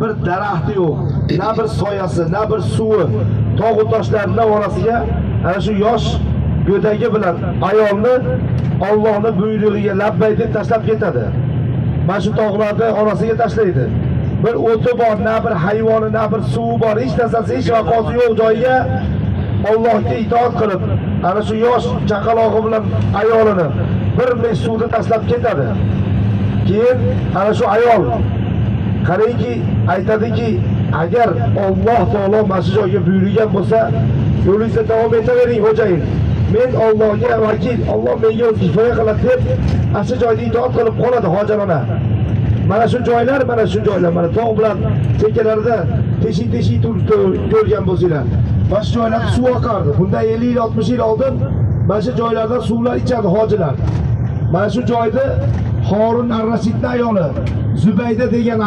bir daraxti yo'q, na bir soyasi, na bir suvi, tog' toshlarning orasiga ana shu yosh go'dagi bilan ayolni Allohning buyrug'iga labbay deb tashlab ketadi. Mana shu tog'larni orasiga tashlaydi. Bir o'ti bor, na bir hayvoni, na bir suvi bor, hech narsasi, hech vaqosi yo'q joyiga Allohga itoat qilib, ana shu yosh chaqalog'i bilan ayolini bir mech suvda tashlab ketadi. Keyin ana shu ayol qarayki, aytadiki, agar Alloh taolo mana shu joyga buyurgan bo'lsa, yo'lingizda davom etavering xo'jayin. Men Allohga vakil, Alloh menga o'z kifoya qiladi deb ana shu joyda itoat qilib qoladi hojanona. Mana shu joylar, mana tog' bilan chekkalarida teshik ko'rgan bo'lsanglar, mana shu joylarda suv oqardi. Bundan 50 yil, 60 yil oldin mana shu joylardan suvlar ichadi hojilar. Mana shu joyda Harun ar-Rashidning ayoli Zubayda degan